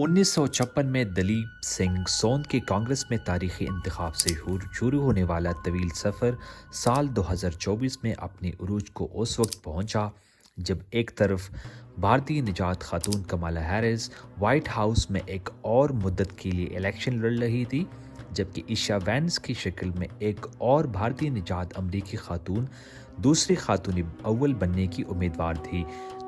1956 में दलीप सिंह सोंद के कांग्रेस में तारीखी इंतखाब से शुरू होने वाला तवील सफ़र साल 2024 में अपने उरूज को उस वक्त पहुंचा जब एक तरफ भारतीय निजात खातून कमला हैरिस वाइट हाउस में एक और मुद्दत के लिए इलेक्शन लड़ रही थी, जबकि ईशा वैंस की शक्ल में एक और भारतीय निजात अमरीकी खातून दूसरी खातून अव्वल बनने की उम्मीदवार थी।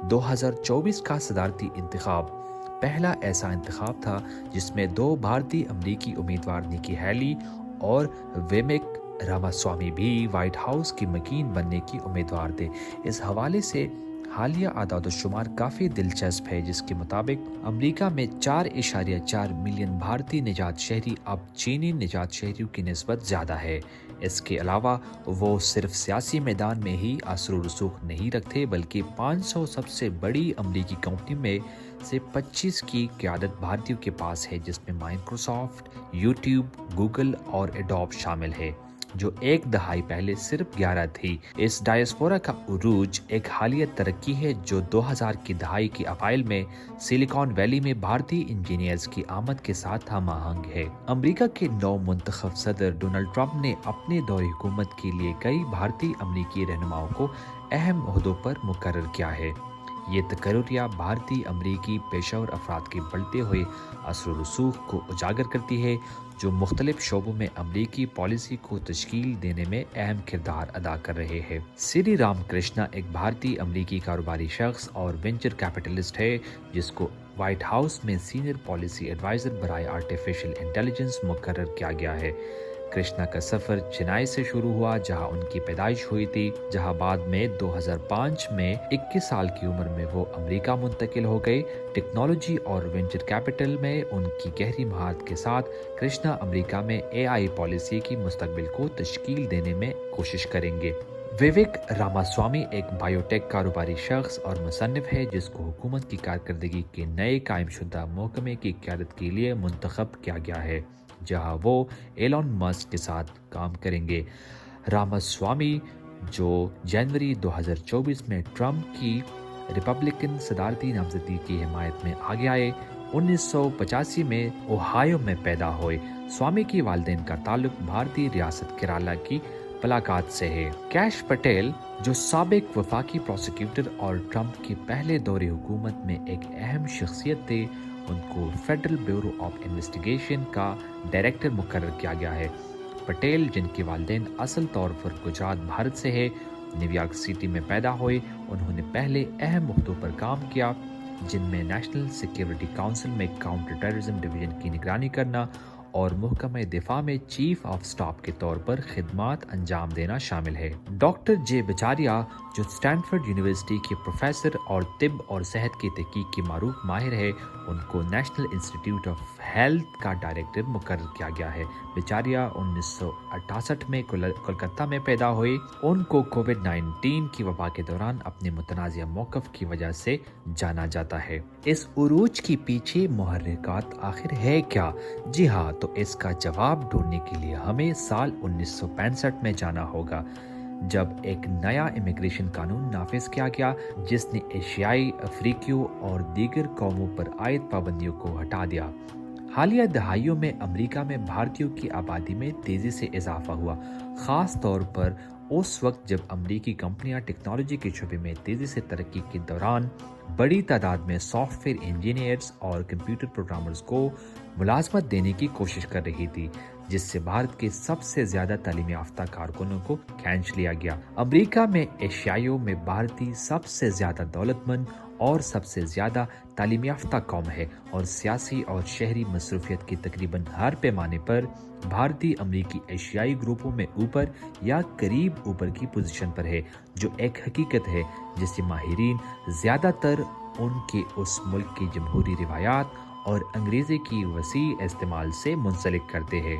2024 का सदारती इंतखाब पहला ऐसा इंतखाब था जिसमें दो भारतीय अमरीकी उम्मीदवार निकी हैली और विवेक रामास्वामी भी व्हाइट हाउस की मकीन बनने की उम्मीदवार थे। इस हवाले से हालिया आदाद-ओ-शुमार काफ़ी दिलचस्प है, जिसके मुताबिक अमेरिका में 4.4 मिलियन भारतीय निजात शहरी अब चीनी निजात शहरियों की निस्बत ज़्यादा है। इसके अलावा वो सिर्फ सियासी मैदान में ही असर व रसूख नहीं रखते, बल्कि 500 सबसे बड़ी अमरीकी कंपनी में से 25 की क़यादत भारतीयों के पास है, जिसमें माइक्रोसॉफ्ट, यूट्यूब, गूगल और एडोब शामिल है, जो एक दहाई पहले सिर्फ 11 थी। इस डायस्पोरा का उरूज एक हालिया तरक्की है जो 2000 की दहाई के अवाइल में सिलिकॉन वैली में भारतीय इंजीनियर्स की आमद के साथ हम आहंग है। अमेरिका के नौ मुंतखब सदर डोनाल्ड ट्रंप ने अपने दौरे हुकूमत के लिए कई भारतीय अमरीकी रहनुमाओं को अहम ओहदों पर मुकर्रर किया है। ये तकर्रियाँ भारतीय अमरीकी पेशेवर अफराद के बढ़ते हुए असर व रसूख को उजागर करती है, जो मुख्तलिफ शोबों में अमरीकी पॉलिसी को तश्कील देने में अहम किरदार अदा कर रहे हैं। श्री राम कृष्णा एक भारतीय अमरीकी कारोबारी शख्स और वेंचर कैपिटलिस्ट है, जिसको व्हाइट हाउस में सीनियर पॉलिसी एडवाइजर बराए आर्टिफिशियल इंटेलिजेंस मुकर्रर किया गया है। कृष्णा का सफ़र चेन्नई से शुरू हुआ, जहां उनकी पैदाइश हुई थी, जहां बाद में 2005 में 21 साल की उम्र में वो अमेरिका मुंतकिल हो गए। टेक्नोलॉजी और वेंचर कैपिटल में उनकी गहरी महारत के साथ कृष्णा अमेरिका में एआई पॉलिसी की मुस्तकबिल को तश्कील देने में कोशिश करेंगे। विवेक रामास्वामी एक बायोटेक कारोबारी शख्स और मुसन्निफ है, जिसको हुकूमत की कारकर्दगी के नए कायमशुदा महकमे की क़यादत के लिए मुंतखब किया गया है, जहां वो एलन मस्क के साथ काम करेंगे। रामास्वामी, जो जनवरी 2024 में ट्रंप की रिपब्लिकन सदारती नामजदगी की हिमायत में आगे आए, 1985 में ओहायो में पैदा हुए। स्वामी की वालिदैन का ताल्लुक भारतीय रियासत केरला की पलाकात से है। कैश पटेल, जो साबिक वफाकी प्रोसिक्यूटर और ट्रंप के पहले दौरे हुकूमत में एक अहम शख्सियत थे, उनको फेडरल ब्यूरो ऑफ इन्वेस्टिगेशन का डायरेक्टर मुकर्रर किया गया है। पटेल, जिनके वालिदैन असल तौर पर गुजरात भारत से है, न्यूयॉर्क सिटी में पैदा हुए। उन्होंने पहले अहम मुद्दों पर काम किया, जिनमें नेशनल सिक्योरिटी काउंसिल में काउंटर टेररिज्म डिवीजन की निगरानी करना और महकमे दिफा में चीफ ऑफ स्टाफ के तौर पर खिदमात अंजाम देना शामिल है। डॉक्टर जे बचारिया, जो स्टैनफोर्ड यूनिवर्सिटी के प्रोफेसर और तिब और सेहत की तहकीक की मारूफ माहिर है, उनको नेशनल इंस्टीट्यूट ऑफ हेल्थ का डायरेक्टर मुकर्रर किया गया है। बचारिया 1968 में कोलकाता में पैदा हुए। उनको कोविड-19 की वबा के दौरान अपने मुतनाज़िया मौक़िफ़ की वजह से जाना जाता है। इस उरूज के पीछे मुहर्रिकात आखिर है क्या? जी हाँ, तो इसका जवाब ढूंढने के लिए हमें साल 1965 में जाना होगा, जब एक नया इमिग्रेशन कानून नाफिज किया गया, जिसने एशियाई, अफ्रीकियों और दीगर कौमों पर आयद पाबंदियों को हटा दिया। हालिया दहाइयों में अमेरिका में भारतीयों की आबादी में तेज़ी से इजाफा हुआ, ख़ास तौर पर उस वक्त जब अमरीकी कंपनियां टेक्नोलॉजी के शोबे में तेज़ी से तरक्की के दौरान बड़ी तादाद में सॉफ्टवेयर इंजीनियर्स और कंप्यूटर प्रोग्रामर्स को मुलाजमत देने की कोशिश कर रही थी, जिससे भारत के सबसे ज़्यादा तालीम याफ्ता कारकुनों को खींच लिया गया। अमरीका में एशियाइयों में भारतीय सबसे ज़्यादा दौलतमंद और सबसे ज़्यादा तालीम याफ्ता कौम है, और सियासी और शहरी मसरूफियत की तकरीबन हर पैमाने पर भारतीय अमरीकी एशियाई ग्रुपों में ऊपर या करीब ऊपर की पोजीशन पर है, जो एक हकीकत है जिसे माहिरीन ज़्यादातर उनके उस मुल्क की जमहूरी रिवायात और अंग्रेज़ी की वसी इस्तेमाल से मुंसलिक करते हैं।